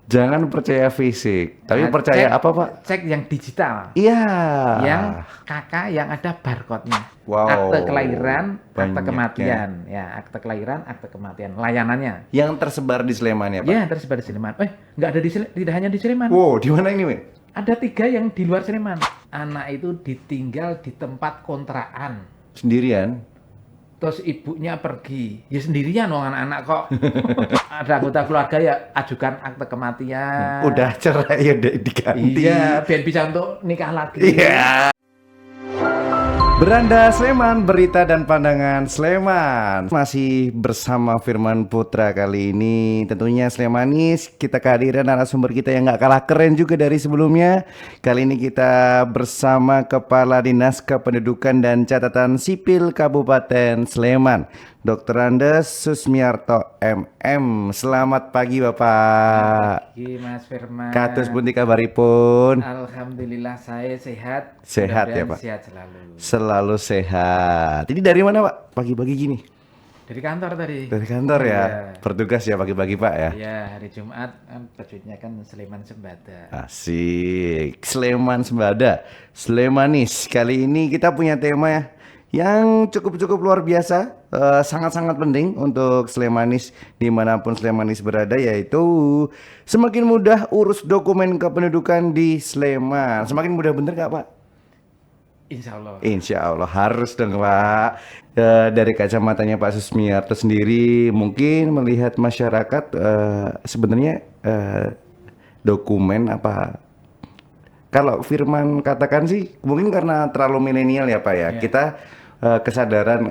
Jangan percaya fisik, tapi Nah, percaya apa, Pak? cek yang digital, Iya. yang KK yang ada barcode-nya. Akte Wow, kelahiran, akte banyaknya. kematian, ya akte kelahiran, akte kematian, layanannya. Yang tersebar di Sleman ya, Pak? Ya tersebar di Sleman. Nggak ada tidak hanya di Sleman. Wow, di mana ini, Mek? Ada 3 yang di luar Sleman. Anak itu ditinggal di tempat kontrakan. Sendirian? Terus ibunya pergi. Ya sendirian dong anak-anak kok. Ada anggota keluarga ya ajukan akte kematian. Udah cerai ya diganti. Iya, biar bisa untuk nikah lagi. Iya. Beranda Sleman, berita dan pandangan Sleman. Masih bersama Firman Putra kali ini. Tentunya Slemanis, kita kehadiran narasumber kita yang gak kalah keren juga dari sebelumnya. Kali ini kita bersama Kepala Dinas Kependudukan dan Catatan Sipil Kabupaten Sleman, Dr. Andes Susmiarto MM. Selamat pagi Bapak. Pagi Mas Firman. Katus pundi kabaripun? Alhamdulillah saya sehat. Sehat ya, Mudah-mudahan Pak? Sehat selalu. Selalu sehat. Ini dari mana, Pak? Pagi-pagi gini? Dari kantor tadi. Dari kantor ya? Iya. Bertugas ya pagi-pagi, Pak ya? Iya, hari Jumat kan bajutnya kan Sleman Sembada. Asik. Sleman Sembada. Slemanis. Kali ini kita punya tema ya yang cukup-cukup luar biasa, sangat-sangat penting untuk Slemanis dimanapun Slemanis berada, yaitu semakin mudah urus dokumen kependudukan di Sleman. Semakin mudah, bener gak, Pak? Insya Allah. Insya Allah harus dong, Pak. Dari kacamatanya Pak Susmiarto sendiri, mungkin melihat masyarakat sebenarnya dokumen apa? Kalau Firman katakan sih, mungkin karena terlalu milenial ya, Pak ya. Ya. Kita kesadaran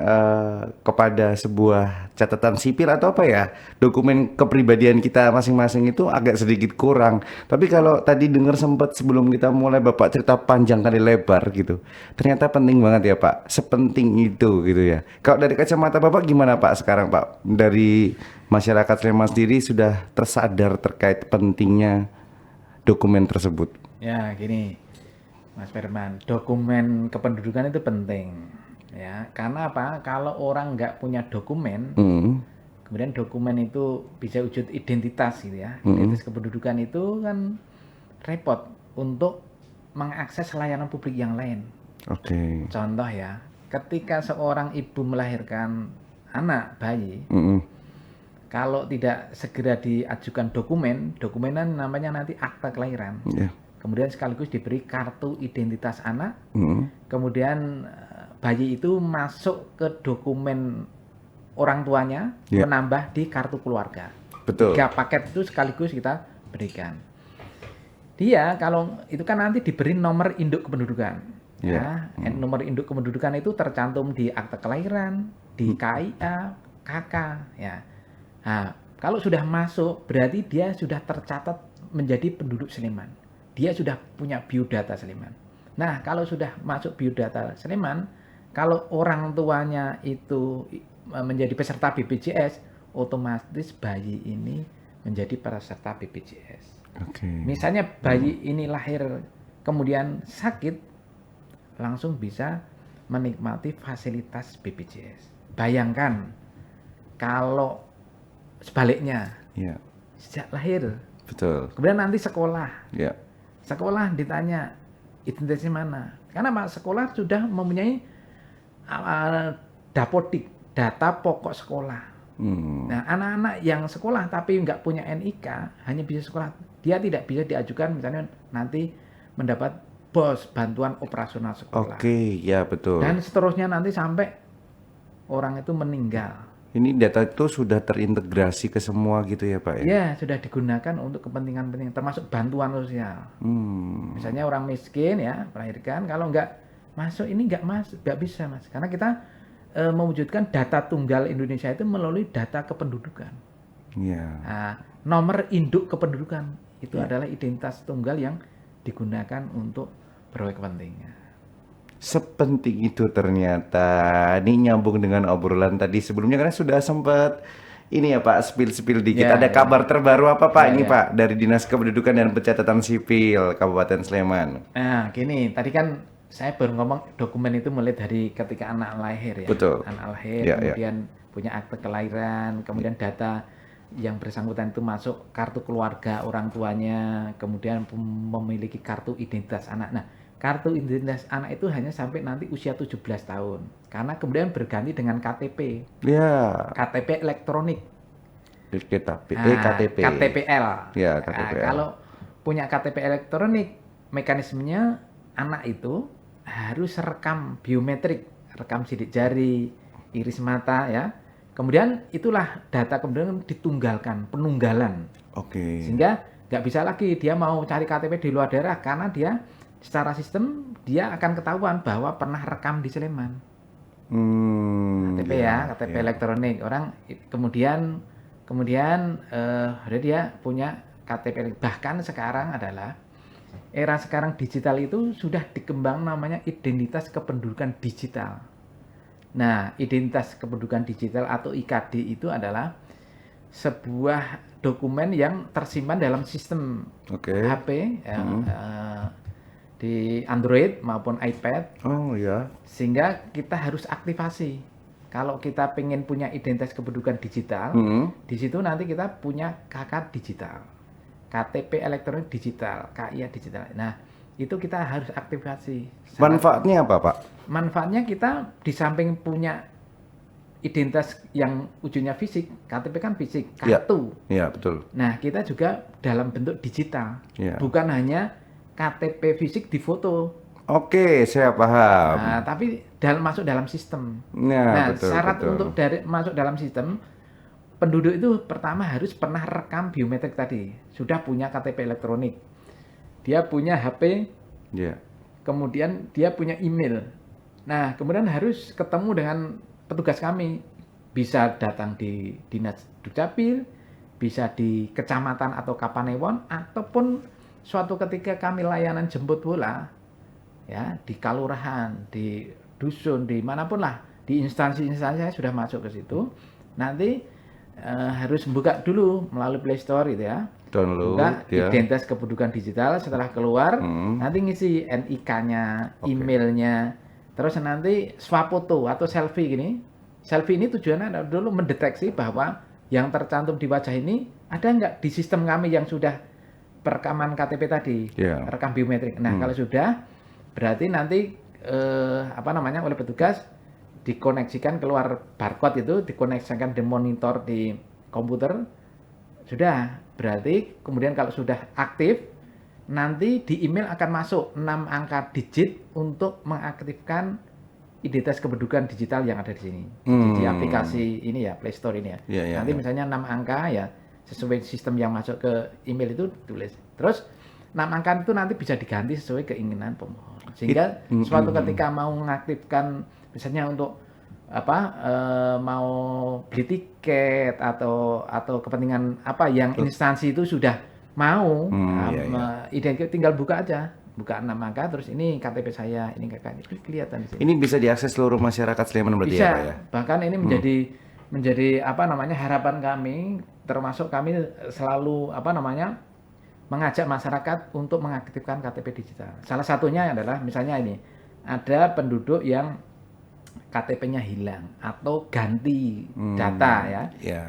kepada sebuah catatan sipil atau apa ya, dokumen kepribadian kita masing-masing itu agak sedikit kurang. Tapi kalau tadi dengar sempat sebelum kita mulai Bapak cerita panjang kali lebar gitu, ternyata penting banget ya, Pak. Sepenting itu gitu ya. Kalau dari kacamata Bapak gimana, Pak, sekarang, Pak? Dari masyarakat Sleman sendiri sudah tersadar terkait pentingnya dokumen tersebut. Ya, gini, Mas Firman, dokumen kependudukan itu penting, ya. Karena apa? Kalau orang nggak punya dokumen, kemudian dokumen itu bisa wujud identitas gitu ya. Identitas kependudukan itu kan repot untuk mengakses layanan publik yang lain. Oke. Contoh ya, ketika seorang ibu melahirkan anak bayi, kalau tidak segera diajukan dokumenan namanya nanti akta kelahiran. Yeah. Kemudian sekaligus diberi kartu identitas anak. Kemudian bayi itu masuk ke dokumen orang tuanya, menambah di kartu keluarga. Betul. 3 paket itu sekaligus kita berikan. Dia kalau itu kan nanti diberi nomor induk kependudukan. Ya, nomor induk kependudukan itu tercantum di akte kelahiran, di KIA, KK, ya. Nah, kalau sudah masuk berarti dia sudah tercatat menjadi penduduk Sleman. Dia sudah punya biodata Sleman. Nah, kalau sudah masuk biodata Sleman, kalau orang tuanya itu menjadi peserta BPJS, otomatis bayi ini menjadi peserta BPJS. Misalnya bayi ini lahir kemudian sakit, langsung bisa menikmati fasilitas BPJS. Bayangkan kalau sebaliknya, sejak lahir, betul. Kemudian nanti sekolah, Yeah. Sekolah ditanya identitasnya mana? Karena sekolah sudah mempunyai dapodik, data pokok sekolah. Nah, anak-anak yang sekolah tapi nggak punya NIK, hanya bisa sekolah, dia tidak bisa diajukan misalnya nanti mendapat BOS, bantuan operasional sekolah. Oke, ya betul. Dan seterusnya nanti sampai orang itu meninggal. Ini data itu sudah terintegrasi ke semua gitu ya, Pak ya? Ya, sudah digunakan untuk kepentingan-kepentingan, termasuk bantuan sosial. Misalnya orang miskin ya, melahirkan, kalau nggak masuk ini nggak bisa, Mas. Karena kita mewujudkan data tunggal Indonesia itu melalui data kependudukan. Nah, nomor induk kependudukan itu adalah identitas tunggal yang digunakan untuk berbagai kepentingan. Sepenting itu ternyata. Ini nyambung dengan obrolan tadi sebelumnya, karena sudah sempat ini ya, Pak, spill dikit. Ada kabar terbaru apa, Pak, Pak, dari Dinas Kependudukan dan Pencatatan Sipil Kabupaten Sleman? Nah, gini, tadi kan saya baru ngomong dokumen itu mulai dari ketika anak lahir ya. Betul. Anak lahir, kemudian punya akte kelahiran, kemudian data yang bersangkutan itu masuk kartu keluarga orang tuanya, kemudian memiliki kartu identitas anak. Nah, kartu identitas anak itu hanya sampai nanti usia 17 tahun. Karena kemudian berganti dengan KTP. Ya, KTP elektronik. KTP. KTPL. Ya, Nah, KTPL. kalau punya KTP elektronik, mekanismenya anak itu harus rekam biometrik, rekam sidik jari, iris mata ya. Kemudian itulah data kemudian ditunggalkan, penunggalan. Oke. Sehingga nggak bisa lagi dia mau cari KTP di luar daerah karena dia secara sistem dia akan ketahuan bahwa pernah rekam di Sleman. KTP KTP elektronik. Orang kemudian dia punya KTP. Bahkan sekarang adalah era sekarang digital itu sudah dikembang namanya identitas kependudukan digital. Nah, identitas kependudukan digital atau IKD itu adalah sebuah dokumen yang tersimpan dalam sistem HP di Android maupun iPad. Oh ya. Sehingga kita harus aktivasi. Kalau kita pengen punya identitas kependudukan digital, di situ nanti kita punya KK digital, KTP elektronik digital, KIA digital. Nah, itu kita harus aktivasi. Manfaatnya apa, Pak? Manfaatnya kita di samping punya identitas yang ujungnya fisik, KTP kan fisik, kartu. Iya, betul. Nah, kita juga dalam bentuk digital. Ya. Bukan hanya KTP fisik di foto. Oke, saya paham. Nah, tapi masuk dalam sistem. Nah, syarat untuk masuk dalam sistem, penduduk itu pertama harus pernah rekam biometrik tadi. Sudah punya KTP elektronik. Dia punya HP. Yeah. Kemudian dia punya email. Nah, kemudian harus ketemu dengan petugas kami. Bisa datang di Dinas Dukcapil, bisa di kecamatan atau Kapanewon, ataupun suatu ketika kami layanan jemput bola, ya di kelurahan, di dusun, di manapun lah, di instansi-instansi saya sudah masuk ke situ. Nanti harus buka dulu melalui Play Store itu ya. Download ya. Identitas kependudukan digital, setelah keluar nanti ngisi NIK-nya, emailnya, terus nanti swap foto atau selfie gini. Selfie ini tujuannya adalah dulu mendeteksi bahwa yang tercantum di wajah ini ada nggak di sistem kami yang sudah perekaman KTP tadi, rekam biometrik. Nah, kalau sudah, berarti nanti oleh petugas dikoneksikan keluar barcode itu, dikoneksikan di monitor di komputer. Sudah, berarti kemudian kalau sudah aktif, nanti di email akan masuk 6 angka digit untuk mengaktifkan identitas kependudukan digital yang ada di sini. Di aplikasi ini ya, Play Store ini ya. Nanti misalnya 6 angka ya, sesuai sistem yang masuk ke email itu tulis. Terus 6 angka itu nanti bisa diganti sesuai keinginan pemohon. Sehingga suatu ketika mau mengaktifkan misalnya untuk mau beli tiket atau kepentingan apa yang instansi itu sudah mau identitas, tinggal buka aja, buka 6 angka terus ini KTP saya, ini kakak, itu kelihatan di sini. Ini bisa diakses seluruh masyarakat Sleman berarti bisa, ya, Pak ya? Bahkan ini menjadi harapan kami, termasuk kami selalu mengajak masyarakat untuk mengaktifkan KTP digital. Salah satunya adalah misalnya ini, ada penduduk yang KTP-nya hilang atau ganti data ya,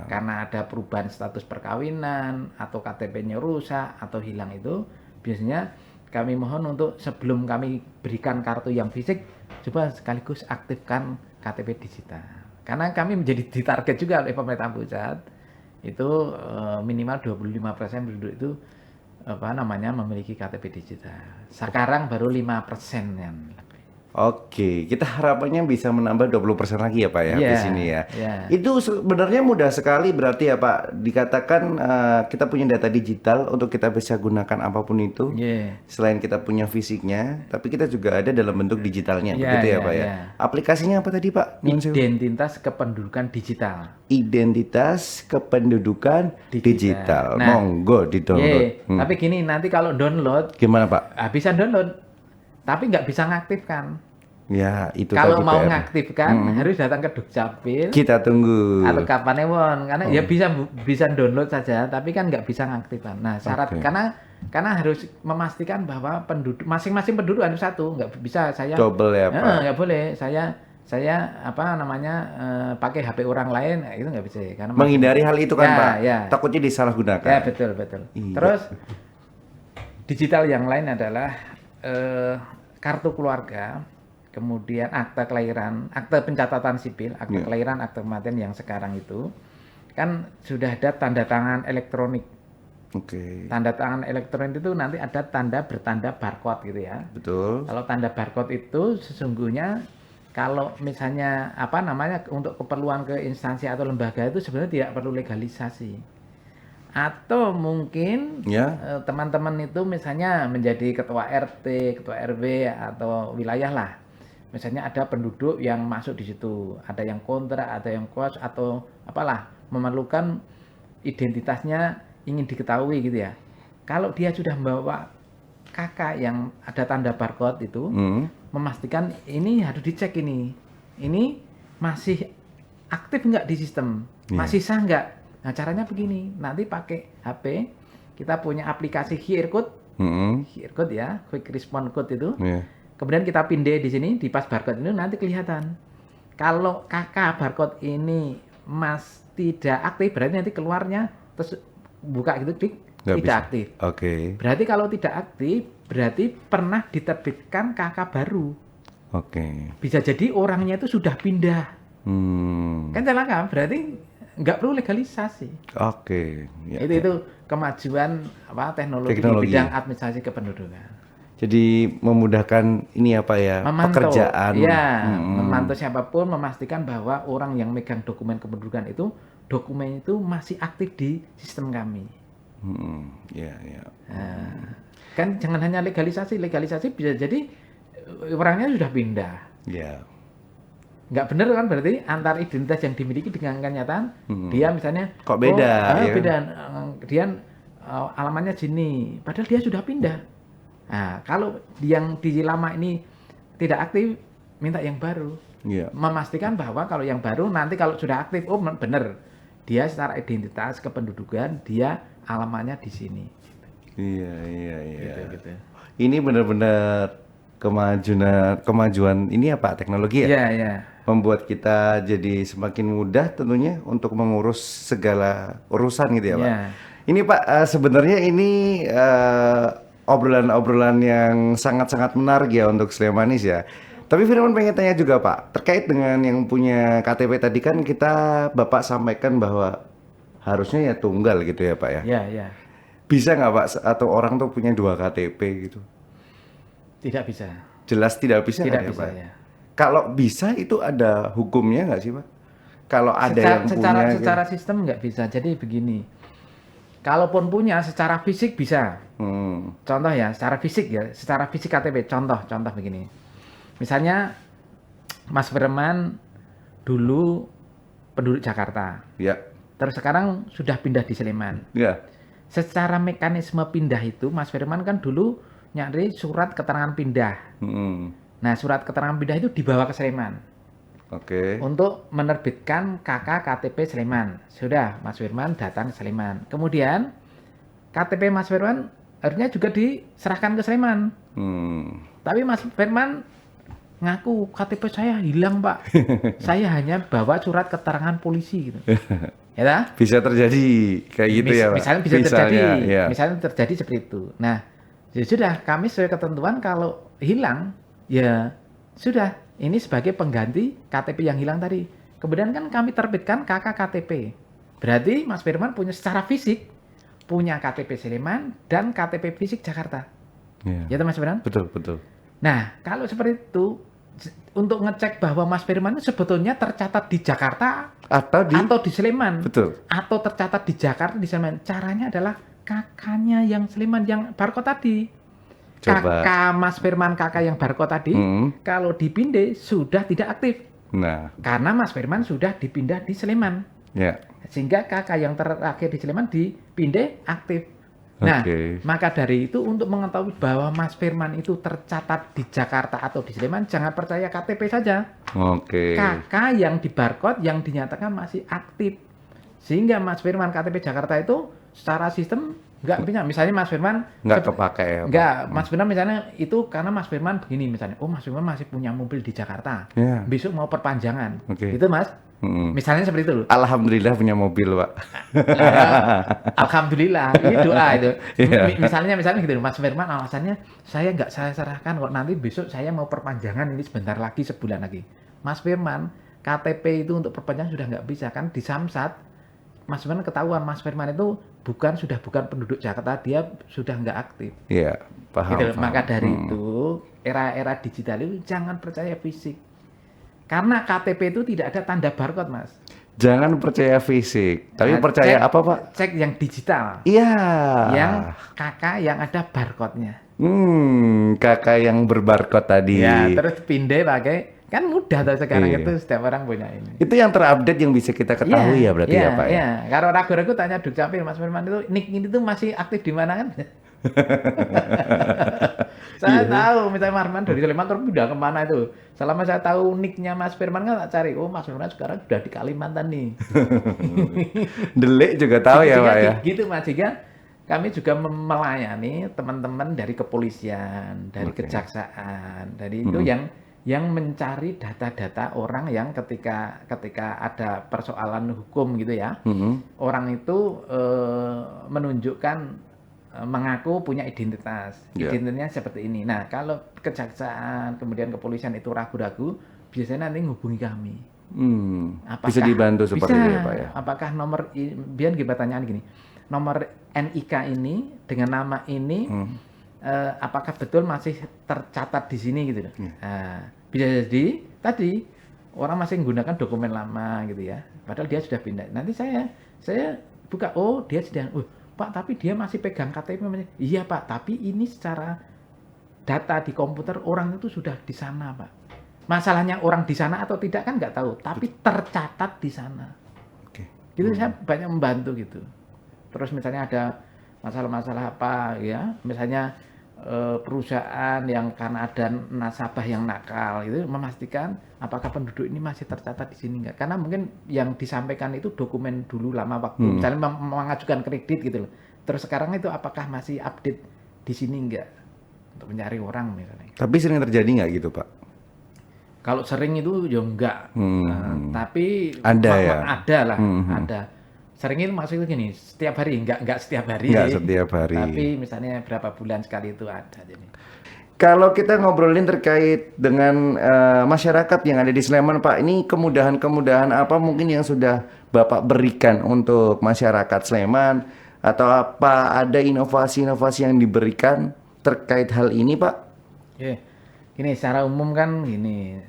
karena ada perubahan status perkawinan atau KTP-nya rusak atau hilang, itu biasanya kami mohon untuk sebelum kami berikan kartu yang fisik, coba sekaligus aktifkan KTP digital. Karena kami menjadi ditarget juga oleh pemerintah pusat, itu minimal 25% penduduk itu memiliki KTP digital. Sekarang baru 5% yang lebih. Oke, kita harapannya bisa menambah 20% lagi ya Pak ya, di sini ya. Itu sebenarnya mudah sekali berarti ya Pak. Dikatakan kita punya data digital untuk kita bisa gunakan apapun itu. Selain kita punya fisiknya, tapi kita juga ada dalam bentuk digitalnya, begitu ya Pak ya. Aplikasinya apa tadi Pak? Identitas kependudukan digital. Identitas kependudukan digital. Nah, monggo di-download. Tapi gini, nanti kalau download, gimana Pak? Bisa download. Tapi nggak bisa ngaktifkan. Ya, itu kalau tadi mau PR. ngaktifkan harus datang ke Dukcapil. Kita tunggu. Atau Kapanewon, karena ya bisa download saja, tapi kan nggak bisa ngaktifkan. Nah, syarat karena harus memastikan bahwa penduduk masing-masing penduduk ada satu, nggak bisa saya double ya Pak. Nggak boleh saya saya pakai HP orang lain, itu nggak bisa karena Menghindari hal itu kan, ya, Pak. ya. Takutnya disalahgunakan. Ya, betul. Iya. Terus digital yang lain adalah kartu keluarga, kemudian akte kelahiran, akte pencatatan sipil, akte kelahiran, akte kematian yang sekarang itu kan sudah ada tanda tangan elektronik. Oke. Tanda tangan elektronik itu nanti ada tanda bertanda barcode gitu ya. Betul. Kalau tanda barcode itu sesungguhnya kalau misalnya untuk keperluan ke instansi atau lembaga itu sebenarnya tidak perlu legalisasi. Atau mungkin teman-teman itu misalnya menjadi ketua RT, ketua RW atau wilayah lah. Misalnya ada penduduk yang masuk di situ, ada yang kontrak, ada yang kos atau apalah, memerlukan identitasnya ingin diketahui gitu ya. Kalau dia sudah membawa KK yang ada tanda barcode itu, memastikan ini harus dicek ini masih aktif nggak di sistem, masih sah nggak. Nah caranya begini, nanti pakai HP kita punya aplikasi QR code, QR code ya, quick response code itu. Kemudian kita pindai di sini di pas barcode ini nanti kelihatan. Kalau KK barcode ini tidak aktif, berarti nanti keluarnya terus buka gitu tidak aktif. Oke. Berarti kalau tidak aktif, berarti pernah diterbitkan KK baru. Oke. Bisa jadi orangnya itu sudah pindah. Kan celaka, berarti nggak perlu legalisasi. Oke. Ya, itu kemajuan teknologi di bidang administrasi kependudukan. Jadi memudahkan ini pekerjaan. Iya, memantau siapapun, memastikan bahwa orang yang megang dokumen kependudukan itu dokumen itu masih aktif di sistem kami. Kan jangan hanya legalisasi bisa jadi orangnya sudah pindah. Nggak benar kan berarti antar identitas yang dimiliki dengan kenyataan dia misalnya kok beda beda, dia alamannya sini padahal dia sudah pindah. Nah, kalau yang di lama ini tidak aktif minta yang baru. Memastikan bahwa kalau yang baru nanti kalau sudah aktif benar dia secara identitas kependudukan dia alamannya di sini. Iya. Gitu. Ini benar-benar kemajuan ini teknologi ya? Iya. Membuat kita jadi semakin mudah tentunya untuk mengurus segala urusan gitu ya Pak? Ini Pak, sebenarnya ini obrolan-obrolan yang sangat-sangat menarik ya untuk Slemanis ya. Tapi Firman pengen tanya juga Pak, terkait dengan yang punya KTP tadi kan Bapak sampaikan bahwa harusnya ya tunggal gitu ya Pak ya? Iya. Bisa nggak Pak atau orang tuh punya 2 KTP gitu? Tidak bisa. Jelas tidak bisa tidak kan bisa, ya Pak? Ya. Kalau bisa itu ada hukumnya nggak sih Pak? Kalau ada yang punya secara sistem nggak bisa. Jadi begini, kalaupun punya secara fisik bisa. Contoh ya, secara fisik KTP. Contoh begini. Misalnya Mas Firman dulu penduduk Jakarta. Ya. Terus sekarang sudah pindah di Sleman. Ya. Secara mekanisme pindah itu Mas Firman kan dulu nyari surat keterangan pindah. Nah, surat keterangan pindah itu dibawa ke Sleman. Oke. Untuk menerbitkan KK KTP Sleman. Sudah, Mas Firman datang ke Sleman. Kemudian KTP Mas Firman harusnya juga diserahkan ke Sleman. Tapi Mas Firman ngaku KTP saya hilang Pak. Saya hanya bawa surat keterangan polisi gitu. Ya tak? Bisa terjadi kayak gitu ya Pak? Misalnya bisa terjadi. Ya. Misalnya terjadi seperti itu. Nah, ya sudah kami sesuai ketentuan kalau hilang ya sudah ini sebagai pengganti KTP yang hilang tadi. Kemudian kan kami terbitkan KK KTP. Berarti Mas Firman punya secara fisik punya KTP Sleman dan KTP fisik Jakarta. Ya Mas Firman? Betul. Nah, kalau seperti itu untuk ngecek bahwa Mas Firman itu sebetulnya tercatat di Jakarta atau di Sleman. Betul. Atau tercatat di Jakarta di Sleman. Caranya adalah kakaknya yang Sleman yang barcode tadi. Coba. Kakak Mas Firman kakak yang barcode tadi kalau dipindah sudah tidak aktif. Nah, karena Mas Firman sudah dipindah di Sleman. Ya. Sehingga kakak yang terakhir di Sleman dipindah aktif. Nah, maka dari itu untuk mengetahui bahwa Mas Firman itu tercatat di Jakarta atau di Sleman, jangan percaya KTP saja. Kakak yang di barcode yang dinyatakan masih aktif. Sehingga Mas Firman KTP Jakarta itu secara sistem nggak punya. Misalnya Mas Firman Nggak kepakai ya, Pak? nggak, Mas Firman misalnya itu karena Mas Firman begini misalnya, oh Mas Firman masih punya mobil di Jakarta, Ya. besok mau perpanjangan, Oke. itu Mas, Mm-mm. misalnya seperti itu loh. Alhamdulillah punya mobil, Pak. Alhamdulillah, ini doa itu. Iya. Misalnya gitu, Mas Firman alasannya saya nggak saya serahkan kok, nanti besok saya mau perpanjangan ini sebentar lagi, sebulan lagi. Mas Firman, KTP itu untuk perpanjangan sudah nggak bisa kan di Samsat. Mas Firman ketahuan Mas Firman itu sudah bukan penduduk Jakarta, dia sudah nggak aktif. Iya, paham. Gitu. Paham. Maka dari itu era digital itu jangan percaya fisik. Karena KTP itu tidak ada tanda barcode, Mas. Jangan percaya fisik, tapi Nah, percaya cek- apa, Pak? Cek yang digital, Iya. yang KK yang ada barcode-nya. Kakak yang berbarcode tadi. Ya, terus pindah pakai, kan mudah tuh sekarang Iya. itu setiap orang punya ini. Itu yang terupdate yang bisa kita ketahui ya berarti ya, Pak ya? Iya. Kalau ragu-ragu tanya Dukcapil, Mas Firman itu nick ini tuh masih aktif di mana kan? Saya tahu, misalnya Mas Firman dari Sleman terus pindah kemana itu. Selama saya tahu nicknya Mas Firman kan tak cari, oh Mas Firman sekarang sudah di Kalimantan nih. Delik juga tahu ya, Pak ya? Gitu Mas, jika kami juga melayani teman-teman dari kepolisian, dari Oke. kejaksaan, dari itu yang mencari data-data orang yang ketika ada persoalan hukum gitu ya, orang itu menunjukkan mengaku punya identitas, Ya. identitasnya seperti ini. Nah, kalau kejaksaan kemudian kepolisian itu ragu-ragu, biasanya nanti hubungi kami. Bisa dibantu seperti bisa, itu ya, Pak ya? Apakah nomor biar kita pertanyaan gini, nomor NIK ini dengan nama ini apakah betul masih tercatat di sini gitu loh. Nah, bisa jadi tadi orang masih menggunakan dokumen lama gitu ya. Padahal dia sudah pindah. Nanti saya buka, oh dia sudah, Pak tapi dia masih pegang KTP. Iya Pak, tapi ini secara data di komputer orang itu sudah di sana Pak. Masalahnya orang di sana atau tidak kan nggak tahu, tapi tercatat di sana. Oke. Gitu saya banyak membantu gitu. Terus misalnya ada masalah-masalah apa ya, misalnya perusahaan yang karena ada nasabah yang nakal itu memastikan apakah penduduk ini masih tercatat di sini enggak. Karena mungkin yang disampaikan itu dokumen dulu lama waktu, misalnya mengajukan kredit gitu loh. Terus sekarang itu apakah masih update di sini enggak untuk mencari orang misalnya. Tapi sering terjadi nggak gitu, Pak? Kalau sering itu ya enggak. Tapi Ada ya? Ada lah, ada. Sering itu maksudnya gini, setiap hari enggak setiap hari. Nggak setiap hari. Tapi misalnya berapa bulan sekali itu ada jadi. Kalau kita ngobrolin terkait dengan masyarakat yang ada di Sleman, Pak, ini kemudahan-kemudahan apa mungkin yang sudah Bapak berikan untuk masyarakat Sleman? Atau apa ada inovasi-inovasi yang diberikan terkait hal ini, Pak? Oke. Gini, secara umum kan gini,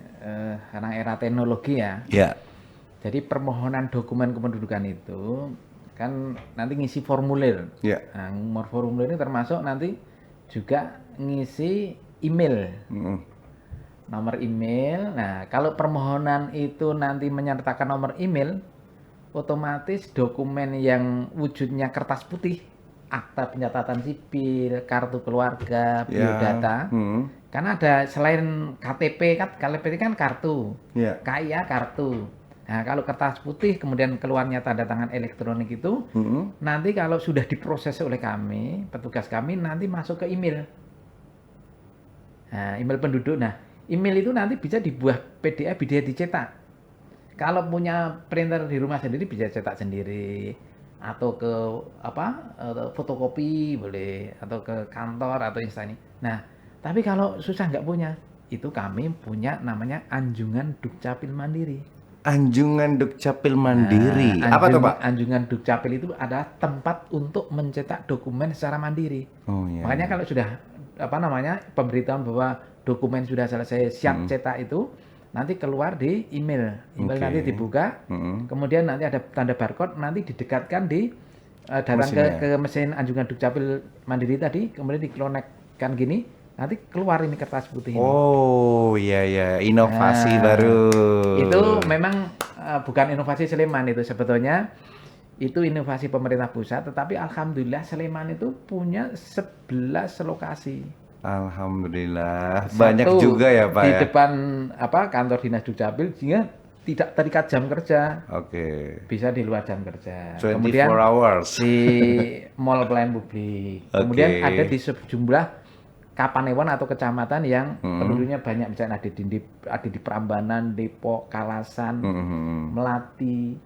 karena era teknologi ya, Ya. jadi permohonan dokumen kependudukan itu kan nanti ngisi formulir. Ya. Nah, formulir ini termasuk nanti juga ngisi email, nomor email. Nah, kalau permohonan itu nanti menyertakan nomor email, otomatis dokumen yang wujudnya kertas putih, akta pencatatan sipil, kartu keluarga, biodata, karena ada selain KTP kan kartu, Ya. KIA kartu. Nah, kalau kertas putih kemudian keluarnya tanda tangan elektronik itu, nanti kalau sudah diproses oleh kami, petugas kami nanti masuk ke email. Nah, email penduduk. Nah, email itu nanti bisa dibuat PDF, bisa dicetak. Kalau punya printer di rumah sendiri bisa cetak sendiri, atau ke fotokopi boleh, atau ke kantor atau instansi. Nah, tapi kalau susah nggak punya, itu kami punya namanya Anjungan Dukcapil Mandiri. Anjungan Dukcapil Mandiri. Nah, Apa tuh, Pak? Anjungan Dukcapil itu adalah tempat untuk mencetak dokumen secara mandiri. Oh iya. Makanya kalau sudah pemberitahuan bahwa dokumen sudah selesai siap cetak itu nanti keluar di email. Email Oke. nanti dibuka, kemudian nanti ada tanda barcode, nanti didekatkan di datang Mesinnya. ke mesin Anjungan Dukcapil Mandiri tadi, kemudian dikonekkan gini, nanti keluar ini kertas putih ini. Oh iya ya, inovasi baru. Itu memang bukan inovasi Sleman itu sebetulnya, itu inovasi pemerintah pusat, tetapi alhamdulillah Sleman itu punya 11 lokasi. Alhamdulillah, banyak Satu juga ya, Pak di ya. depan kantor dinas Dukcapil, sehingga tidak terikat jam kerja, Oke. bisa di luar jam kerja. 24 Kemudian hours. di mall pelayanan publik. Kemudian Oke. ada di sejumlah kapanewon atau kecamatan yang penduduknya banyak, misalnya ada di Prambanan, Depok, Kalasan, Hmm. Melati,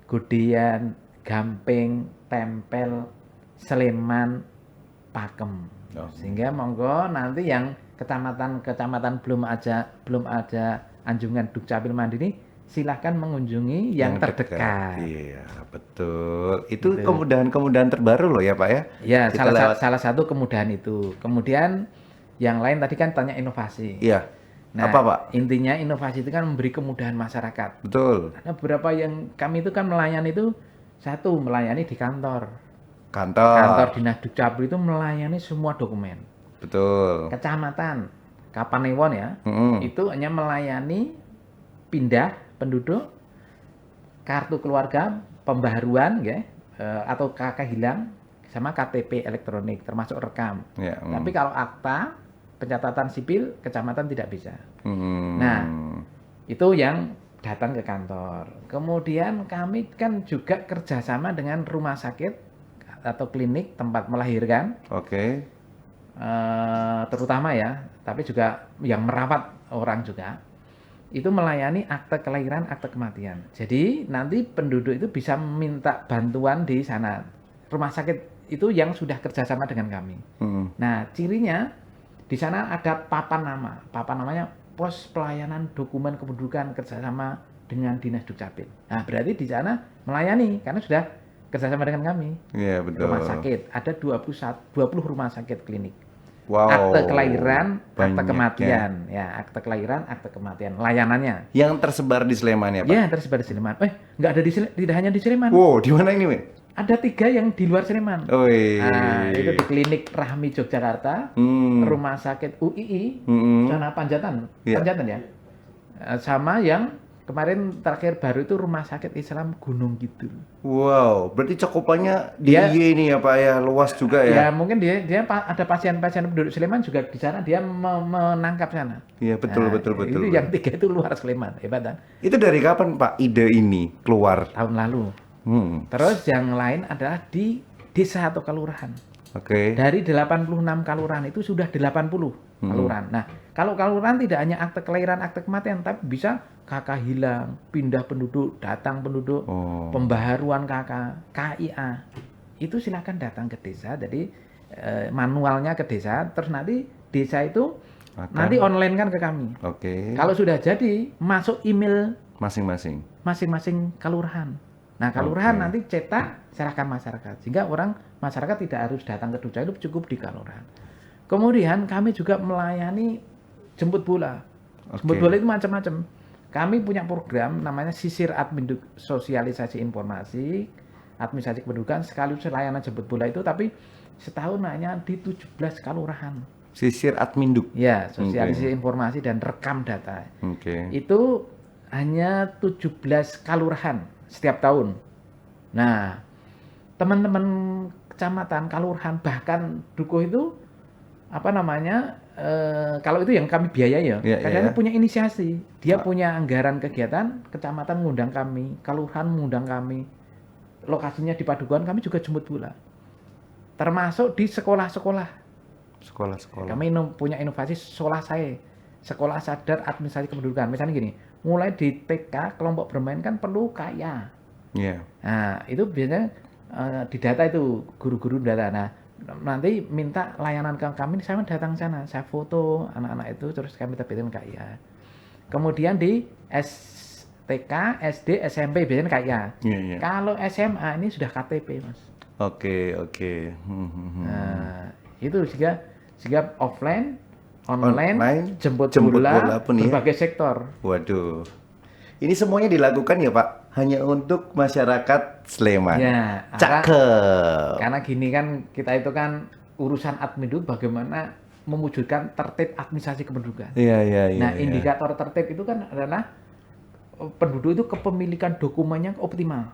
Godean, Gamping, Tempel, Sleman, Pakem. Oh. Sehingga monggo nanti yang kecamatan belum ada anjungan Dukcapil Mandiri, silahkan mengunjungi yang terdekat. Iya, betul. Itu Gitu. kemudahan-kemudahan terbaru loh ya, Pak ya. Ya, Kita lewat. salah satu kemudahan itu. Kemudian yang lain tadi kan tanya inovasi. Iya. Nah, Apa, Pak? intinya inovasi itu kan memberi kemudahan masyarakat. Betul. Ada beberapa yang kami itu kan melayani itu, satu melayani di kantor. Kantor. Kantor Dinas Dukcapil itu melayani semua dokumen. Betul. Kecamatan, Kapanewon ya, Mm-mm. itu hanya melayani pindah penduduk, kartu keluarga, pembaharuan ya, atau KK hilang, sama KTP elektronik termasuk rekam. Ya. Tapi kalau akta pencatatan sipil kecamatan tidak bisa. Hmm. Nah, itu yang datang ke kantor. Kemudian kami kan juga kerjasama dengan rumah sakit atau klinik tempat melahirkan, Oke. terutama ya, tapi juga yang merawat orang juga. Itu melayani akte kelahiran, akte kematian. Jadi nanti penduduk itu bisa minta bantuan di sana. Rumah sakit itu yang sudah kerjasama dengan kami. Hmm. Nah, cirinya di sana ada papan nama. Papan namanya Pos Pelayanan Dokumen Kependudukan kerjasama dengan Dinas Dukcapil. Nah, berarti di sana melayani karena sudah kerjasama dengan kami. Iya, betul. Rumah sakit ada 20 rumah sakit klinik. Wow. Akte kelahiran, akte Banyak kematian, ya akte kelahiran, akte kematian, layanannya. Yang tersebar di Sleman ya, Pak? Ya, tersebar di Sleman. Nggak ada tidak hanya di Sleman. Wow, di mana ini, Pak? Ada 3 yang di luar Sleman. Oi. Nah, itu di Klinik Rahmi Yogyakarta, Rumah Sakit UII, Hmm. sana Panjatan, Iya. Panjatan ya. Sama yang kemarin terakhir baru itu Rumah Sakit Islam Gunung Kidul. Wow, berarti cakupannya di Dia- DIY ini ya, Pak ya, luas juga Ya ya? mungkin dia ada pasien-pasien penduduk Sleman juga di sana, dia menangkap sana. Iya, betul, Nah, betul, betul. Itu yang 3 itu luar Sleman, hebat kan? Itu dari kapan, Pak, ide ini keluar? Tahun lalu. Hmm. Terus yang lain adalah di desa atau kelurahan. Oke. Dari 86 kelurahan itu sudah 80 kelurahan. Nah, kalau kelurahan tidak hanya akte kelahiran, akte kematian, tapi bisa KK hilang, pindah penduduk, datang penduduk, Oh. pembaharuan KK, KIA. Itu silakan datang ke desa. Jadi manualnya ke desa, terus nanti desa itu nanti online kan ke kami. Oke. Kalau sudah jadi, masuk email Masing-masing. masing-masing kelurahan. Nah, kelurahan Oke. nanti cetak serahkan masyarakat. Sehingga masyarakat tidak harus datang ke Dukcapil, cukup di kelurahan. Kemudian kami juga melayani jemput bola. Jemput Oke. bola itu macam-macam. Kami punya program namanya Sisir Admin Sosialisasi Informasi, Administrasi Kependudukan, sekaligus layanan jemput bola itu, tapi setahun hanya di 17 kelurahan. Sisir Adminduk. Ya, sosialisasi informasi dan rekam data. Oke. Itu hanya 17 kelurahan setiap tahun. Nah, teman-teman kecamatan, kelurahan, bahkan dukuh itu kalau itu yang kami biayai ya, Iya, kadang iya. punya inisiasi. Dia punya anggaran kegiatan, kecamatan mengundang kami, kelurahan mengundang kami. Lokasinya di Padukuhan, kami juga jemput bola. Termasuk di sekolah-sekolah. Sekolah-sekolah. Kami punya inovasi sekolah saya, sekolah sadar administrasi kependudukan. Misalnya gini, mulai di TK kelompok bermain kan perlu KIA. Iya. Nah, itu biasanya di data itu guru-guru data. Nah, nanti minta layanan ke kami, saya datang sana, saya foto anak-anak itu, terus kami terbitin KIA. Kemudian di STK, SD, SMP biasanya KIA. Iya, iya. Kalau SMA ini sudah KTP, Mas. Oke, oke. Nah, itu sehingga offline, online, jemput jemput bola, bola pun ya. berbagai sektor. Waduh. Ini semuanya dilakukan ya, Pak? Hanya untuk masyarakat Sleman. Ya, Cakep. karena gini kan, kita itu kan urusan admin bagaimana mewujudkan tertib administrasi kependudukan. Iya, iya, iya. Nah, iya. indikator tertib itu kan adalah penduduk itu kepemilikan dokumennya optimal.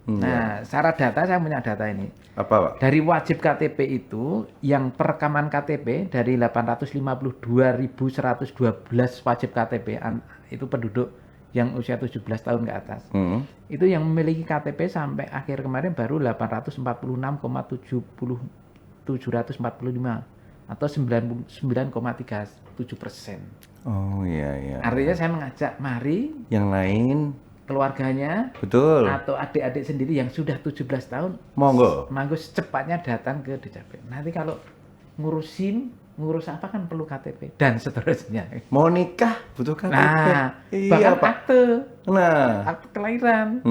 Nah, secara data saya punya data ini. Apa, Pak? Dari wajib KTP itu, yang perekaman KTP dari 852.112 wajib KTP itu penduduk yang usia 17 tahun ke atas. Itu yang memiliki KTP sampai akhir kemarin baru 846,745 atau 99,37%. Oh iya. Artinya saya mengajak mari Yang lain, keluarganya betul. atau adik-adik sendiri yang sudah 17 tahun Monggo. secepatnya datang ke Dukcapil. Nanti kalau ngurus apa kan perlu KTP dan seterusnya. Mau nikah butuh KTP. Nah, Iya, bahkan Pak. akte kelahiran,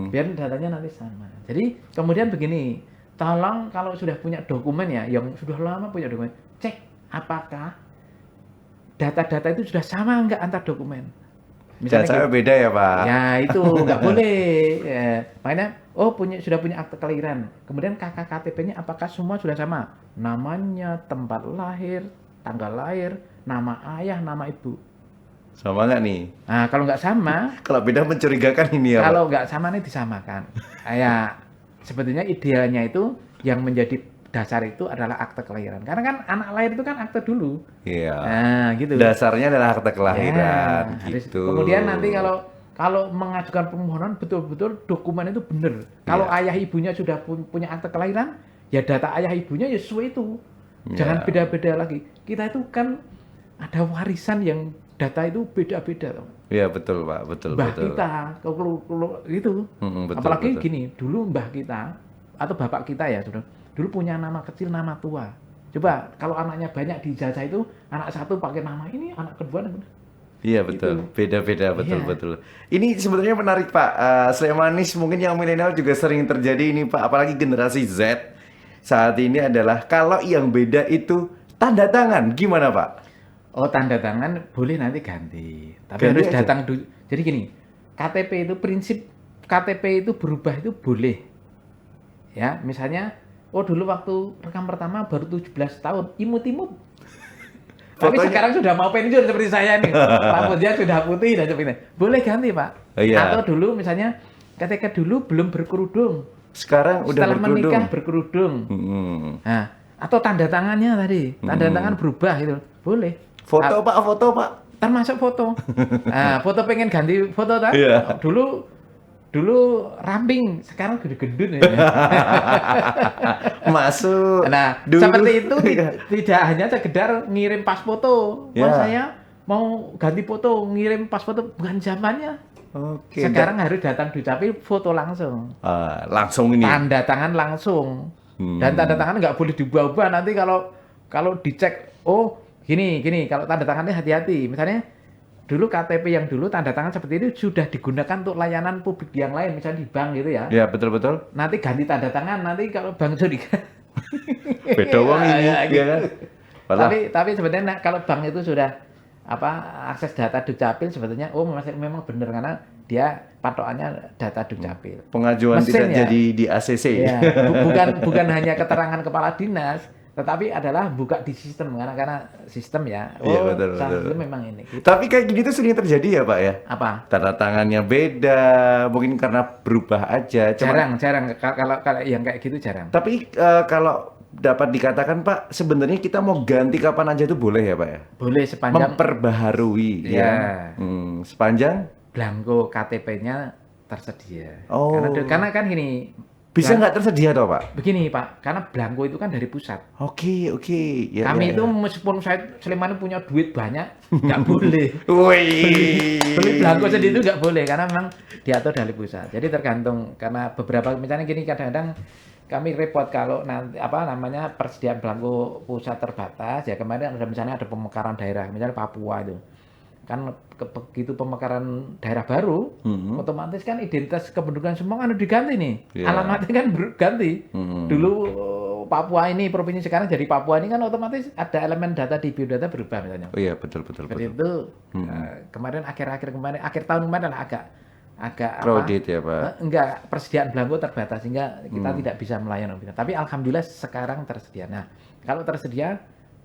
biar datanya nanti sama. Jadi kemudian begini, tolong kalau sudah punya dokumen ya, yang sudah lama punya dokumen, cek apakah data-data itu sudah sama enggak antar dokumen. Misalnya beda ya, Pak. Ya itu nggak boleh. Ya. Makanya sudah punya akte kelahiran. Kemudian kakak KTP-nya apakah semua sudah sama? Namanya, tempat lahir, tanggal lahir, nama ayah, nama ibu. Sama nggak nih? Nah kalau nggak sama, Kalau beda mencurigakan ini ya, Pak. kalau nggak sama nih disamakan. Ya sebetulnya idealnya itu yang menjadi dasar itu adalah akte kelahiran. Karena kan anak lahir itu kan akte dulu. Iya. Nah gitu. Dasarnya adalah akte kelahiran Ya, gitu. kemudian nanti kalau mengajukan permohonan betul-betul dokumen itu benar. Kalau ayah ibunya sudah punya akte kelahiran, ya data ayah ibunya ya sesuai itu. Jangan beda-beda lagi. Kita itu kan ada warisan yang data itu beda-beda. Iya betul, Pak, betul. Mbah kita, kalau itu. Betul, Apalagi betul. gini, dulu mbah kita atau bapak kita ya, dulu punya nama kecil, nama tua. Coba kalau anaknya banyak di ijazah itu, anak satu pakai nama ini, anak kedua Iya betul, Gitu. beda-beda Iya. betul. Ini sebenarnya menarik Pak. Slemanis mungkin yang milenial juga sering terjadi ini Pak, apalagi generasi Z saat ini adalah kalau yang beda itu tanda tangan, gimana Pak? Oh tanda tangan boleh nanti ganti, tapi Ganti harus aja. datang dulu. Jadi gini, KTP itu prinsip KTP itu berubah itu boleh. Ya, misalnya, dulu waktu rekam pertama baru 17 tahun, imut-imut. Tapi Fotonya- sekarang sudah mau pensiun seperti saya nih. Rambutnya sudah putih dan seperti ini. Boleh ganti, Pak. Oh, iya. Atau dulu misalnya ketika dulu belum berkerudung. Sekarang udah Setelah berkerudung. menikah berkerudung. Nah, atau tanda tangannya tadi, tanda tangan berubah itu. Boleh. Foto Pak, foto Pak. Termasuk foto. Nah, foto pengen ganti foto tak? Iya. Dulu ramping, sekarang gede-gendut ya. Masuk. Nah, Dulu. seperti itu tidak hanya sekedar ngirim pas foto. Ya. Wah, saya mau ganti foto, ngirim pas foto, bukan zamannya. Oke. Sekarang harus datang Dukcapil foto langsung. Langsung ini. Tanda tangan langsung. Dan tanda tangan nggak boleh diubah-ubah nanti kalau dicek, gini, kalau tanda tangannya hati-hati. Misalnya dulu KTP yang dulu tanda tangan seperti itu sudah digunakan untuk layanan publik yang lain, misalnya di bank gitu ya. Ya betul. Nanti ganti tanda tangan, nanti kalau bank curiga. Beda wong ini, Ya, ya gitu. kan? Padahal Tapi sebenarnya kalau bank itu sudah akses data Dukcapil sebetulnya memang benar karena dia patokannya data Dukcapil. pengajuan Mesin tidak ya. jadi di ACC. Ya, bukan hanya keterangan kepala dinas, tetapi adalah buka di sistem karena sistem ya. Iya, betul. Itu memang ini. Gitu. Tapi kayak gini tuh sering terjadi ya Pak ya? Apa? Tanda tangannya beda, mungkin karena berubah aja. Cuman- Jarang kalau yang kayak gitu jarang. Tapi kalau dapat dikatakan Pak, sebenarnya kita mau ganti kapan aja tuh boleh ya Pak ya? Boleh sepanjang Memperbaharui Ya. ya. Sepanjang blanko KTP-nya tersedia. Oh. Karena kan gini, bisa nggak tersedia toh Pak? begini Pak, karena blanko itu kan dari pusat. Oke. Ya, Kami ya, itu ya. meskipun saya Sleman punya duit banyak, nggak boleh. Wih. Beli blanko sendiri itu nggak boleh karena memang diatur dari pusat. Jadi tergantung karena beberapa misalnya gini kadang-kadang kami repot kalau nanti persediaan blanko pusat terbatas ya kemarin misalnya ada pemekaran daerah misalnya Papua itu kan begitu pemekaran daerah baru otomatis kan identitas kependudukan semua kan udah diganti nih. Iya. Alamatnya kan ganti. Dulu Papua ini provinsi sekarang jadi Papua ini kan otomatis ada elemen data di biodata berubah misalnya. Oh iya betul. Seperti itu kemarin akhir tahun kemarin adalah agak Crowded ya Pak. enggak persediaan blanko terbatas sehingga kita tidak bisa melayani. Tapi alhamdulillah sekarang tersedia. Nah, kalau tersedia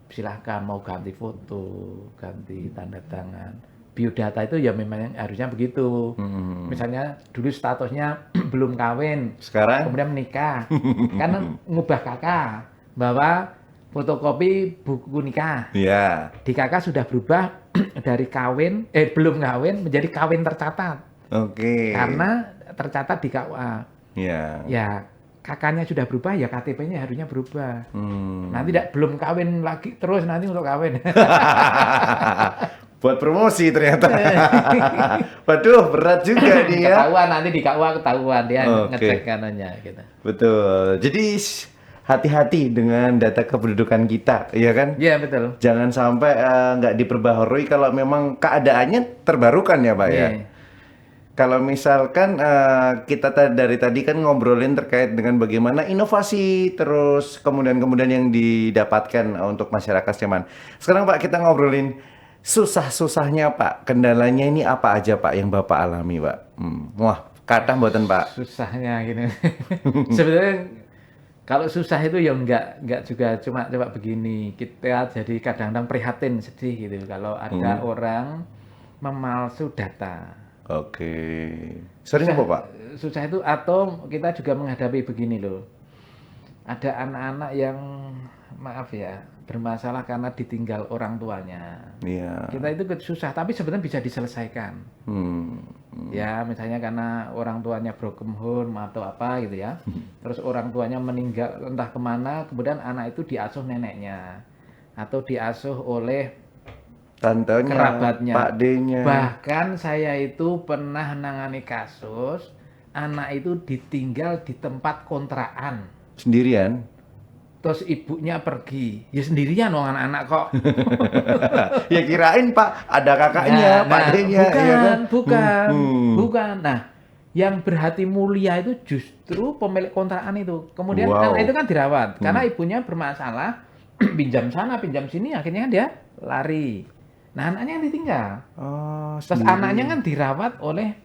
silahkan mau ganti foto, ganti tanda tangan. Biodata itu ya memang harusnya begitu. Misalnya dulu statusnya belum kawin, Sekarang kemudian menikah. Kan ngubah KK bahwa fotokopi buku nikah. ya. Di KK sudah berubah dari kawin belum kawin menjadi kawin tercatat. Oke. Karena tercatat di KUA. Ya. Ya, kakaknya sudah berubah, ya KTP-nya harusnya berubah. Nanti belum kawin lagi terus nanti untuk kawin. Buat promosi ternyata. Waduh, berat juga nih ya. Ketahuan nanti di KUA ketahuan dia Oke. ngecek kanannya gitu. Betul. Jadi hati-hati dengan data kependudukan kita, ya kan? Iya, betul. Jangan sampai nggak diperbaharui kalau memang keadaannya terbarukan ya, Pak ya. Iya. Kalau misalkan kita dari tadi kan ngobrolin terkait dengan bagaimana inovasi terus kemudian yang didapatkan untuk masyarakat Sleman. Sekarang Pak kita ngobrolin susah-susahnya Pak. Kendalanya ini apa aja Pak yang Bapak alami Pak? Wah, kathah mboten Pak. Susahnya gini. Sebenarnya kalau susah itu ya enggak juga cuma begini. Kita jadi kadang-kadang prihatin, sedih gitu kalau ada orang memalsu data. Oke. Sering apa Pak? Susah itu atau kita juga menghadapi begini loh. Ada anak-anak yang maaf ya, bermasalah karena ditinggal orang tuanya. Iya. Kita itu susah, tapi sebenarnya bisa diselesaikan. Ya, misalnya karena orang tuanya broken home atau apa gitu ya. Terus orang tuanya meninggal entah kemana, kemudian anak itu diasuh neneknya atau diasuh oleh Tantenya, kerabatnya. Pak D-nya. Bahkan saya itu pernah nangani kasus anak itu ditinggal di tempat kontrakan. Sendirian? Terus ibunya pergi. Ya sendirian dong anak-anak kok. Ya kirain Pak ada kakaknya, Pak D-nya. Bukan, ya kan? bukan. Nah, yang berhati mulia itu justru pemilik kontrakan itu. Kemudian Wow. anak itu kan dirawat karena ibunya bermasalah, pinjam sana, pinjam sini, akhirnya dia lari. Nah, anaknya yang ditinggal. Oh, Terus sendiri. anaknya kan dirawat oleh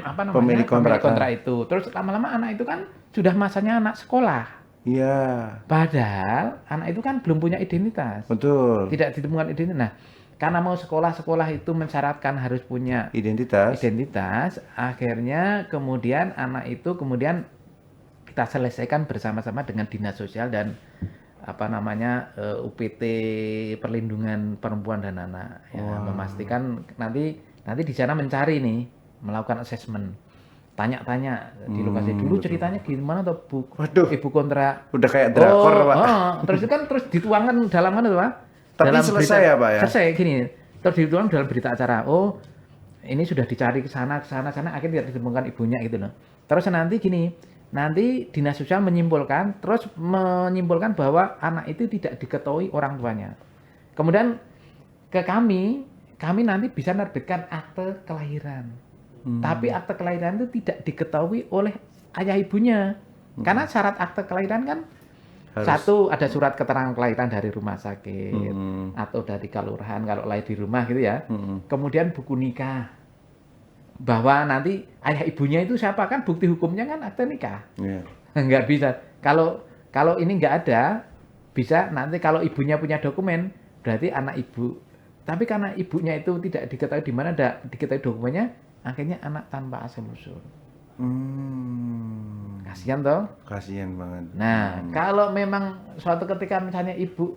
apa namanya? Pemilik kontrakan. kontrak itu. Terus lama-lama anak itu kan sudah masanya anak sekolah. Iya, Padahal anak itu kan belum punya identitas. betul. Tidak ditemukan identitas. Nah, karena mau sekolah itu mensyaratkan harus punya identitas, akhirnya kemudian anak itu kemudian kita selesaikan bersama-sama dengan dinas sosial dan apa namanya UPT Perlindungan Perempuan dan Anak ya, memastikan nanti di sana mencari nih, melakukan assessment, tanya-tanya di lokasi dulu ceritanya gimana tuh Bu? Waduh. Ibu kontrak. Udah kayak drakor Pak. Terus dituangkan dalam mana tuh Pak? Tapi Dalam selesai ya, Pak, ya? Selesai gini. Terus dituang dalam berita acara. Oh, ini sudah dicari ke sana akhirnya tidak ditemukan ibunya gitu loh. Terus nanti dinas sosial menyimpulkan bahwa anak itu tidak diketahui orang tuanya. Kemudian ke kami nanti bisa menerbitkan akte kelahiran. Tapi akte kelahiran itu tidak diketahui oleh ayah ibunya. Karena syarat akte kelahiran kan satu ada surat keterangan kelahiran dari rumah sakit atau dari kelurahan kalau lahir di rumah gitu ya. Kemudian buku nikah. Bahwa nanti ayah ibunya itu siapa, kan bukti hukumnya kan akte nikah. Iya. Nggak bisa. Kalau ini nggak ada, bisa nanti kalau ibunya punya dokumen, berarti anak ibu. Tapi karena ibunya itu tidak diketahui di mana ada diketahui dokumennya, akhirnya anak tanpa asal usul. Kasihan toh? Kasihan banget. Nah, kalau memang suatu ketika misalnya ibu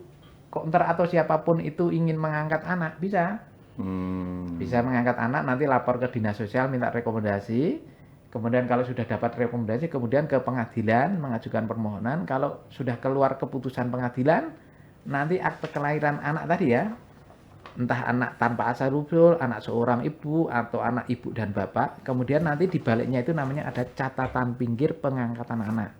kontrak atau siapapun itu ingin mengangkat anak, bisa. Bisa mengangkat anak, nanti lapor ke dinas sosial minta rekomendasi. Kemudian kalau sudah dapat rekomendasi, kemudian ke pengadilan mengajukan permohonan. Kalau sudah keluar keputusan pengadilan, nanti akte kelahiran anak tadi ya, entah anak tanpa asal usul, anak seorang ibu atau anak ibu dan bapak. Kemudian nanti di baliknya itu namanya ada catatan pinggir pengangkatan anak.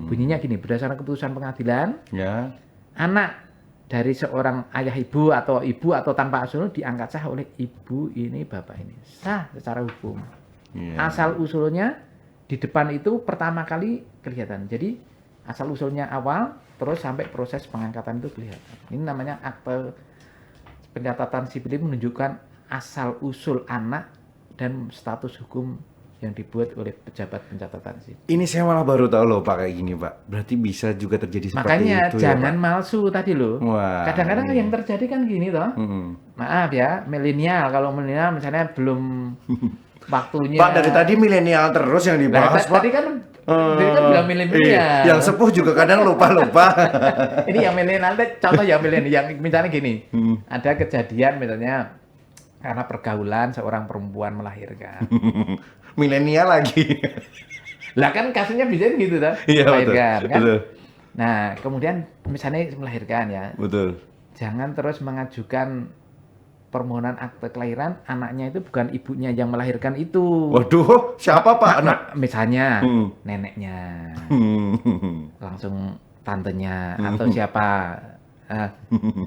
Bunyinya gini, berdasarkan keputusan pengadilan, Ya. anak dari seorang ayah ibu atau tanpa asal diangkat sah oleh ibu ini bapak ini, sah secara hukum. Iya. Asal usulnya di depan itu pertama kali kelihatan. Jadi asal usulnya awal terus sampai proses pengangkatan itu kelihatan. Ini namanya akte pencatatan sipil, menunjukkan asal usul anak dan status hukum yang dibuat oleh pejabat pencatatan sipil. Ini saya malah baru tahu loh Pak kayak gini Pak. Berarti bisa juga terjadi seperti Makanya itu jangan ya Pak. malsu tadi loh. Wah, Kadang-kadang ini. yang terjadi kan gini toh. Maaf ya, milenial. Kalau milenial misalnya belum waktunya. Pak dari tadi milenial terus yang Nah, dibahas Pak. tadi kan bilang milenial. Iya, yang sepuh juga kadang lupa-lupa. Ini yang milenial, contoh yang milenial, yang misalnya gini, ada kejadian misalnya karena pergaulan seorang perempuan melahirkan. Milenial lagi. Lah kan kasusnya bisa gitu toh, Iya betul. melahirkan kan. Betul. Nah, kemudian misalnya melahirkan ya, Betul. jangan terus mengajukan permohonan akte kelahiran anaknya itu bukan ibunya yang melahirkan itu. Waduh, siapa Pak anak? Misalnya Hmm. neneknya, Hmm. langsung tantenya atau siapa. Nah,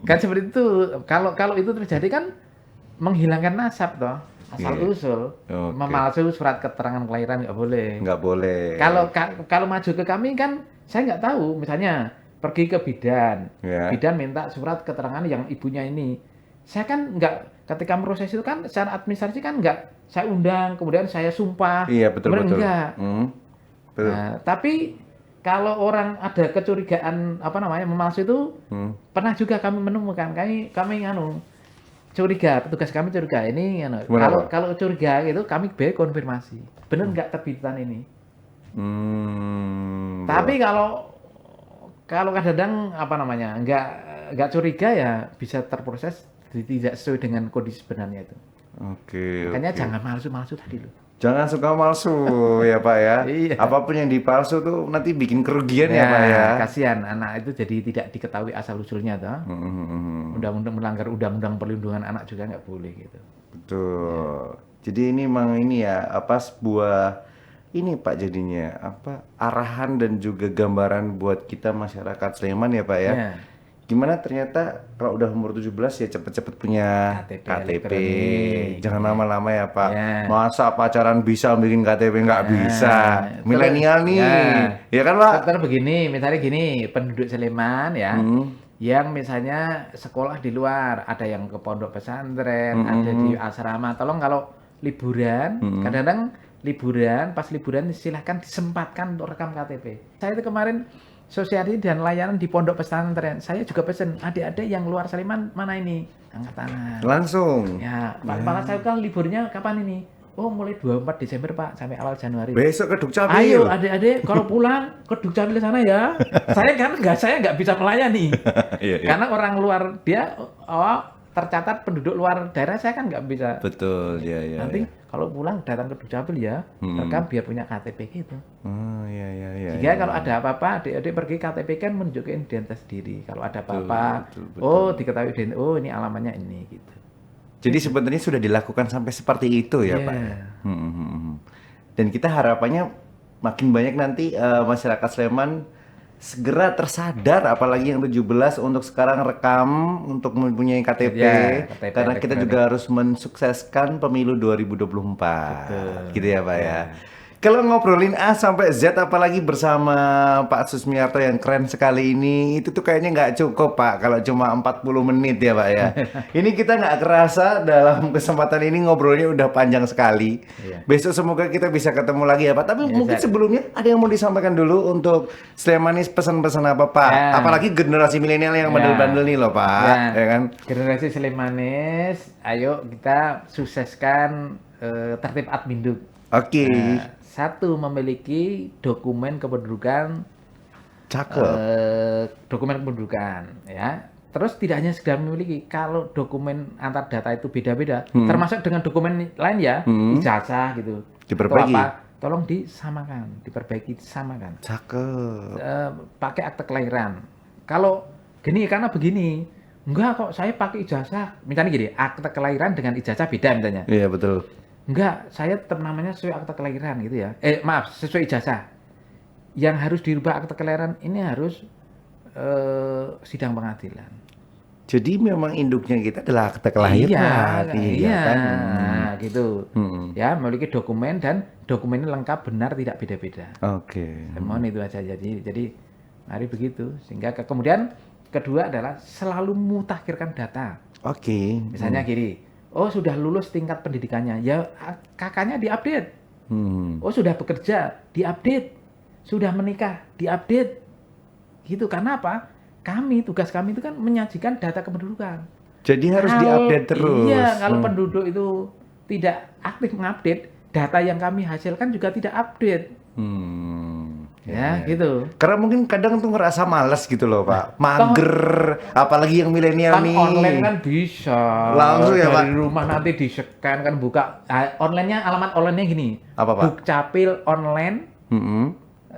kan seperti itu. Kalau itu terjadi kan menghilangkan nasab toh, asal Iya. usul. Oke. Memalsu surat keterangan kelahiran nggak boleh. Nggak boleh. Kalau maju ke kami kan saya nggak tahu, misalnya pergi ke bidan, Ya. bidan minta surat keterangan yang ibunya ini. Saya kan nggak, ketika proses itu kan secara administrasi kan nggak saya undang, kemudian saya sumpah, Iya betul kemudian betul. enggak. Hmm. Betul. Nah, tapi kalau orang ada kecurigaan apa namanya memalsu itu, Hmm. pernah juga kami menemukan, kami curiga, petugas kami curiga ini Gimana, kalau Pak? kalau curiga gitu kami konfirmasi, benar nggak terbitan ini. Hmm. Tapi kalau kadang-kadang apa namanya nggak curiga ya bisa terproses tidak sesuai dengan kondisi sebenarnya itu. Oke. Makanya oke. jangan malsu-malsu tadi loh. Jangan suka palsu ya Pak ya. Iya. Apapun yang dipalsu tuh nanti bikin kerugian ya Pak ya. Kasihan anak itu jadi tidak diketahui asal usulnya toh. Hmm. Undang-undang melanggar undang-undang perlindungan anak juga nggak boleh gitu. Betul. Jadi ini memang ini ya apa sebuah ini Pak jadinya apa arahan dan juga gambaran buat kita masyarakat Sleman ya Pak ya. Ya. Gimana ternyata kalau udah umur 17 ya cepet-cepet punya KTP KTP. elektronik. Jangan lama-lama ya Pak. Ya. Masa pacaran bisa bikin KTP nggak bisa. terus- Milenial nih. ya. Ya kan Pak? Terus begini, misalnya gini, penduduk Sleman ya, yang misalnya sekolah di luar, ada yang ke pondok pesantren, ada di asrama. Tolong kalau liburan, kadang-kadang liburan, pas liburan silahkan disempatkan untuk rekam KTP. Saya itu kemarin sosialisasi dan layanan di pondok pesantren. Saya juga pesen adik-adik yang luar Sleman mana ini? Angkat tangan. Langsung. Ya, Pak saya kan liburnya kapan ini? Oh, mulai 24 Desember, Pak, sampai awal Januari. Besok ke Dukcapil. Ayo adik-adik kalau pulang ke Dukcapil sana ya. saya nggak bisa melayani. Iya, iya. Karena orang luar dia tercatat penduduk luar daerah saya kan nggak bisa. Betul, ya ya. Nanti ya. kalau pulang datang ke Dukcapil ya, rekam biar punya KTP gitu. Oh, iya iya iya. Jika kalau ada apa-apa, adik-adik pergi KTP kan menunjukkan identitas diri. Kalau ada apa-apa, betul, betul. oh diketahui identitas, oh ini alamatnya ini gitu. Jadi sebenarnya sudah dilakukan sampai seperti itu ya, Iya. Pak. Dan kita harapannya makin banyak nanti masyarakat Sleman segera tersadar apalagi yang 17 untuk sekarang rekam untuk mempunyai KTP Ya, KTP karena kita elektronik. juga harus mensukseskan pemilu 2024. Gitu ya, Pak ya. Kalau ngobrolin A sampai Z apalagi bersama Pak Susmiarto yang keren sekali ini itu tuh kayaknya nggak cukup Pak kalau cuma 40 menit ya Pak ya. Ini kita nggak kerasa dalam kesempatan ini ngobrolnya udah panjang sekali. Iya. Besok semoga kita bisa ketemu lagi ya Pak. Tapi Ya, mungkin Zat. sebelumnya ada yang mau disampaikan dulu untuk Slemanis pesan-pesan apa Pak? Ya. Apalagi generasi milenial yang Ya. bandel-bandel nih loh Pak. Ya kan? Generasi Slemanis, ayo kita sukseskan tertib adminduk. Oke. Nah, satu, memiliki dokumen kependudukan, Cakep. dokumen kependudukan, ya. Terus tidak hanya sekedar memiliki, kalau dokumen antar data itu beda-beda, termasuk dengan dokumen lain ya, ijazah gitu, Diperbaiki. atau apa, tolong disamakan, diperbaiki, disamakan. Cakep. Pakai akte kelahiran. Kalau gini, karena begini, enggak kok saya pakai ijazah, misalnya gini, akte kelahiran dengan ijazah beda misalnya. Iya betul. Enggak, saya tetap namanya sesuai akte kelahiran gitu ya. Maaf, sesuai ijazah. Yang harus dirubah akte kelahiran ini harus sidang pengadilan. Jadi memang induknya kita adalah akte kelahiran. Iya, kan? Nah, gitu. Hmm. Ya, memiliki dokumen dan dokumennya lengkap, benar, tidak beda-beda. Oke. Mohon itu aja. Jadi mari begitu. Sehingga kemudian kedua adalah selalu mutakhirkan data. Oke. Misalnya gini, oh sudah lulus tingkat pendidikannya, ya kakaknya diupdate. Oh sudah bekerja, diupdate. Sudah menikah, diupdate. Gitu, karena apa? Tugas kami itu kan menyajikan data kependudukan. Jadi harus diupdate terus. Iya, kalau penduduk itu tidak aktif mengupdate, data yang kami hasilkan juga tidak update. Ya, gitu. Karena mungkin kadang tuh ngerasa males gitu loh Pak, mager, apalagi yang milenial Kan nih. online kan bisa. Langsung ya, Pak? Dari rumah nanti di-scan kan buka. Online-nya, alamat online-nya gini. Apa, Pak? Dukcapil online Mm-mm.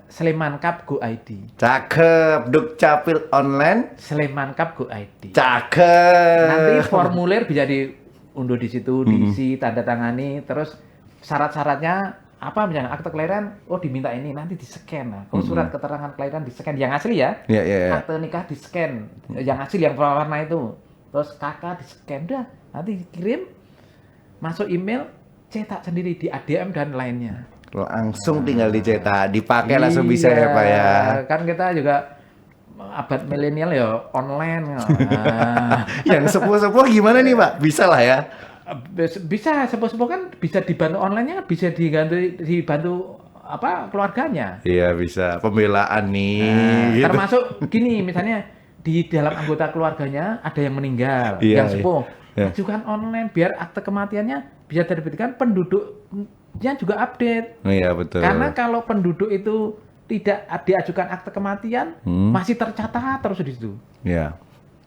Sleman Cup Go ID. Cakep, Dukcapil online, Sleman Cup Go ID. cakep. Nanti formulir bisa diunduh di situ, diisi, tanda tangani, terus syarat-syaratnya apa misalnya akte kelahiran, oh diminta ini, nanti di-scan. Nah, kalau surat keterangan kelahiran di-scan yang asli ya. Iya, iya, iya. Akte nikah di-scan, yang asli yang warna itu. Terus kakak di-scan, udah nanti kirim, masuk email, cetak sendiri di ADM dan lainnya. Langsung tinggal dicetak, dipakai langsung bisa ya Pak ya. Kan kita juga abad milenial ya online. Nah, Yang sepuh-sepuh gimana nih Pak? Bisa lah ya. bisa sepuh-sepuh kan bisa dibantu online-nya, bisa dibantu apa keluarganya. Iya bisa, pembelaan nih. Nah, gitu. termasuk gini misalnya di dalam anggota keluarganya ada yang meninggal, Iya, yang sepuh, iya. ajukan online biar akte kematiannya bisa terbitkan, penduduknya juga update. Iya betul. Karena kalau penduduk itu tidak diajukan akte kematian, masih tercatat terus di situ. Iya,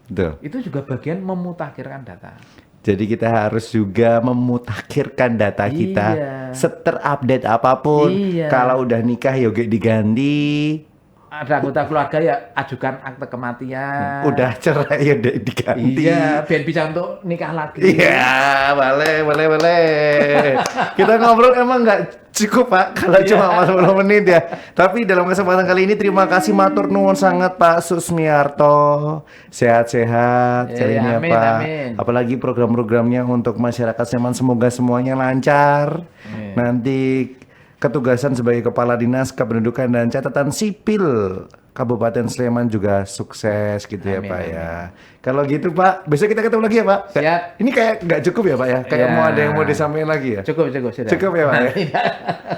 betul. Itu juga bagian memutakhirkan data. Jadi kita harus juga memutakhirkan data kita Iya. seterupdate apapun. Iya. Kalau udah nikah yoga diganti, Ada anggota keluarga ya ajukan akte kematian. udah cerai ya diganti. Iya, biar bisa untuk nikah lagi. Iya, boleh. Kita ngobrol emang nggak cukup Pak, kalau cuma 40 menit ya. Tapi dalam kesempatan kali ini terima kasih matur nuwun sangat Pak Susmiarto. Sehat-sehat Iya, kali ini ya amin, Pak. amin. Apalagi program-programnya untuk masyarakat Sleman semoga semuanya lancar. Amin. Nanti ketugasan sebagai Kepala Dinas Kependudukan dan Catatan Sipil Kabupaten Sleman juga sukses gitu ya Amin, Pak amin. ya. Kalau gitu Pak, besok kita ketemu lagi ya Pak. Siap. Ini kayak nggak cukup ya Pak ya? Kayak Iya. mau ada yang mau disampaikan lagi ya? Cukup sudah. Cukup ya Pak ya?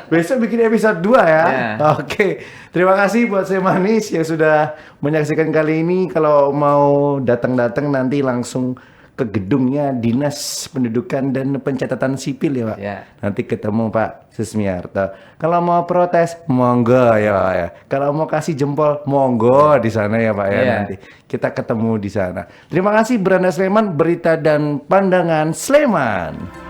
Besok bikin episode 2 ya? Ya. Oke. Terima kasih buat saya Manis yang sudah menyaksikan kali ini. Kalau mau datang-datang nanti langsung ke gedungnya Dinas Pendudukan dan Pencatatan Sipil ya Pak. Ya. Nanti ketemu Pak Susmiarto. Kalau mau protes, monggo ya Pak ya. Kalau mau kasih jempol, monggo di sana ya Pak ya Iya. nanti. Kita ketemu di sana. Terima kasih Beranda Sleman, berita dan pandangan Sleman.